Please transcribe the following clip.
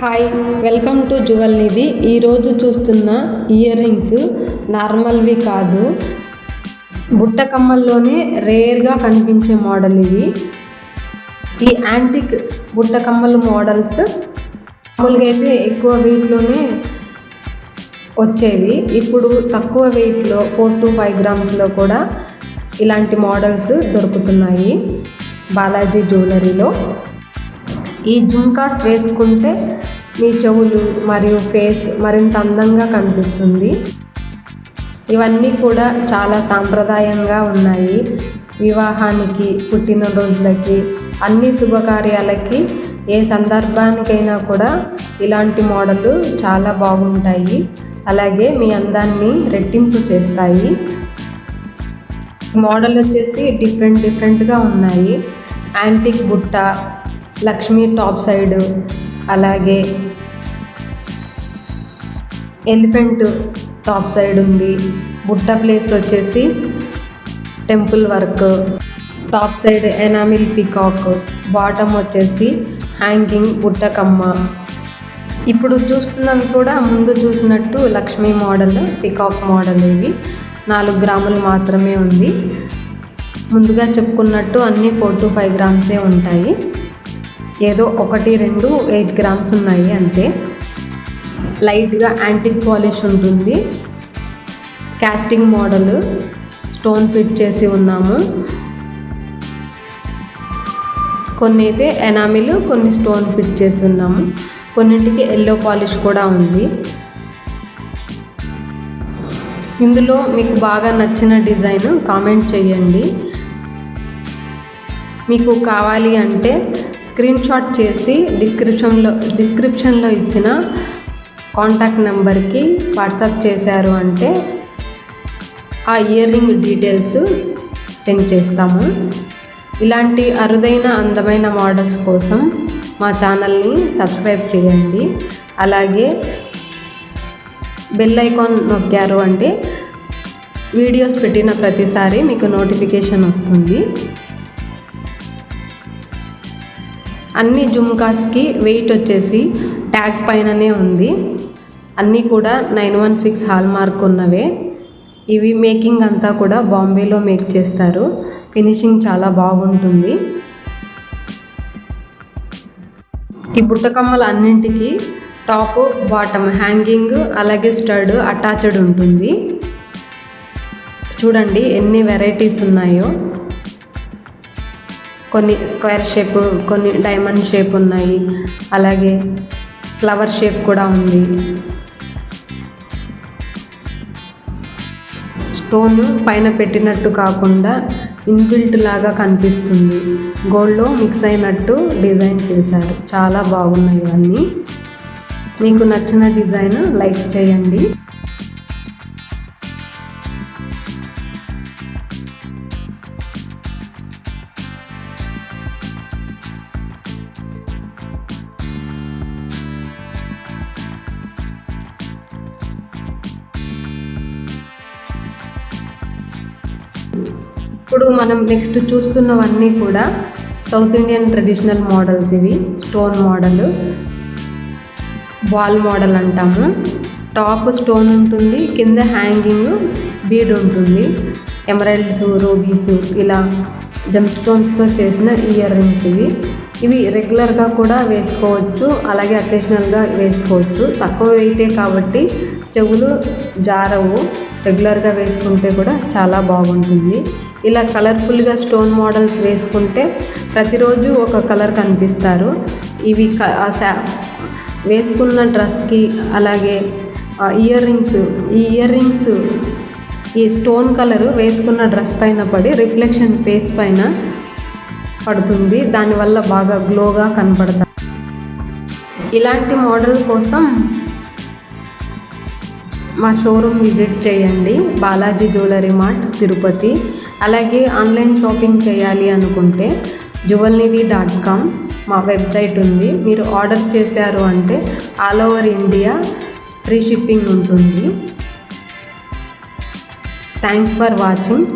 Hi, welcome to jewel నిధి. ఈరోజు చూస్తున్న ear rings నార్మల్వి కాదు, బుట్ట కమ్మల్లోనే రేర్గా కనిపించే మోడల్ ఇవి. ఈ యాంటిక్ బుట్ట కమ్మలు మోడల్స్ మామూలుగా అయితే ఎక్కువ వెయిట్లోనే వచ్చేవి. ఇప్పుడు తక్కువ వెయిట్లో 4 to 5 గ్రామ్స్లో కూడా ఇలాంటి మోడల్స్ దొరుకుతున్నాయి బాలాజీ జ్యువెలరీలో. ఈ జుంకాస్ వేసుకుంటే మీ చెవులు మరియు ఫేస్ మరింత అందంగా కనిపిస్తుంది. ఇవన్నీ కూడా చాలా సాంప్రదాయంగా ఉన్నాయి. వివాహానికి, పుట్టినరోజులకి, అన్ని శుభకార్యాలకి, ఏ సందర్భానికైనా కూడా ఇలాంటి మోడళ్ళు చాలా బాగుంటాయి. అలాగే మీ అందాన్ని రెట్టింపు చేస్తాయి. మోడల్ వచ్చేసి డిఫరెంట్గా ఉన్నాయి. యాంటిక్ బుట్ట, లక్ష్మీ టాప్ సైడ్, అలాగే ఎలిఫెంట్ టాప్ సైడ్ ఉంది. బుట్ట ప్లేస్ వచ్చేసి temple work, top side enamel peacock, bottom వచ్చేసి హ్యాంగింగ్ బుట్ట కమ్మ. ఇప్పుడు చూస్తున్నవి కూడా ముందు చూసినట్టు లక్ష్మీ మోడల్, పికాక్ మోడల్. ఇవి 4 గ్రాములు మాత్రమే ఉంది. ముందుగా చెప్పుకున్నట్టు అన్నీ 4 to 5 గ్రామ్సే ఉంటాయి. ఏదో 1-2 8 గ్రామ్స్ ఉన్నాయి అంతే. లైట్గా యాంటిక్ పాలిష్ ఉంటుంది. కాస్టింగ్ మోడల్, స్టోన్ ఫిట్ చేసి ఉన్నాము. కొన్ని అయితే ఎనామిల్, కొన్ని స్టోన్ ఫిట్ చేసి ఉన్నాము. కొన్నింటికి ఎల్లో పాలిష్ కూడా ఉంది. ఇందులో మీకు బాగా నచ్చిన డిజైన్ కామెంట్ చేయండి. మీకు కావాలి అంటే స్క్రీన్ షాట్ చేసి డిస్క్రిప్షన్లో ఇచ్చిన కాంటాక్ట్ నెంబర్కి వాట్సాప్ చేశారు అంటే ఆ ఇయర్ రింగ్ డీటెయిల్స్ సెండ్ చేస్తాము. ఇలాంటి అరుదైన అందమైన మోడల్స్ కోసం మా ఛానల్ని సబ్స్క్రైబ్ చేయండి. అలాగే బెల్ ఐకాన్ నొక్కారు అంటే వీడియోస్ పెట్టిన ప్రతిసారి మీకు నోటిఫికేషన్ వస్తుంది. అన్ని జుమ్కాస్కి వెయిట్ వచ్చేసి ట్యాగ్ పైననే ఉంది. అన్నీ కూడా 916 హాల్మార్క్ ఉన్నవే. ఇవి మేకింగ్ అంతా కూడా బాంబేలో మేక్ చేస్తారు. ఫినిషింగ్ చాలా బాగుంటుంది. ఈ బుట్టకమ్మలు అన్నింటికి టాప్, బాటమ్, హ్యాంగింగ్, అలాగే స్టడ్ అటాచ్డ్ ఉంటుంది. చూడండి ఎన్ని వెరైటీస్ ఉన్నాయో. కొన్ని స్క్వేర్ షేప్, కొన్ని డైమండ్ షేప్ ఉన్నాయి. అలాగే ఫ్లవర్ షేప్ కూడా ఉంది. స్టోన్ పైన పెట్టినట్టు కాకుండా ఇన్బిల్ట్ లాగా కనిపిస్తుంది. గోల్డ్లో మిక్స్ అయినట్టు డిజైన్ చేశారు. చాలా బాగున్నాయి ఇవన్నీ. మీకు నచ్చిన డిజైన్ లైక్ చేయండి. ఇప్పుడు మనం నెక్స్ట్ చూస్తున్నవన్నీ కూడా సౌత్ ఇండియన్ ట్రెడిషనల్ మోడల్స్. ఇవి స్టోన్ మోడల్, బాల్ మోడల్ అంటాము. టాప్ స్టోన్ ఉంటుంది, కింద హ్యాంగింగ్ బీడ్ ఉంటుంది. ఎమరాల్డ్స్, రూబీస్, ఇలా జమ్ స్టోన్స్తో చేసిన ఇయర్ రింగ్స్ ఇవి రెగ్యులర్గా కూడా వేసుకోవచ్చు, అలాగే అకేషనల్గా వేసుకోవచ్చు. తక్కువ వెయిటే కాబట్టి చెవులు జారవు. రెగ్యులర్గా వేసుకుంటే కూడా చాలా బాగుంటుంది. ఇలా కలర్ఫుల్గా స్టోన్ మోడల్స్ వేసుకుంటే ప్రతిరోజు ఒక కలర్ కనిపిస్తారు. ఇవి వేసుకున్న డ్రెస్కి, అలాగే ఇయర్ రింగ్స్ ఈ స్టోన్ కలరు వేసుకున్న డ్రెస్ పైన పడి రిఫ్లెక్షన్ ఫేస్ పైన పడుతుంది. దానివల్ల బాగా గ్లోగా కనపడతాయి. ఇలాంటి మోడల్ కోసం మా షోరూమ్ విజిట్ చేయండి, బాలాజీ జ్యువెలరీ మార్ట్, తిరుపతి. అలాగే ఆన్లైన్ షాపింగ్ చేయాలి అనుకుంటే jewelnidhi.com మా వెబ్సైట్ ఉంది. మీరు ఆర్డర్ చేశారు అంటే all over India free shipping ఉంటుంది. Thanks for watching.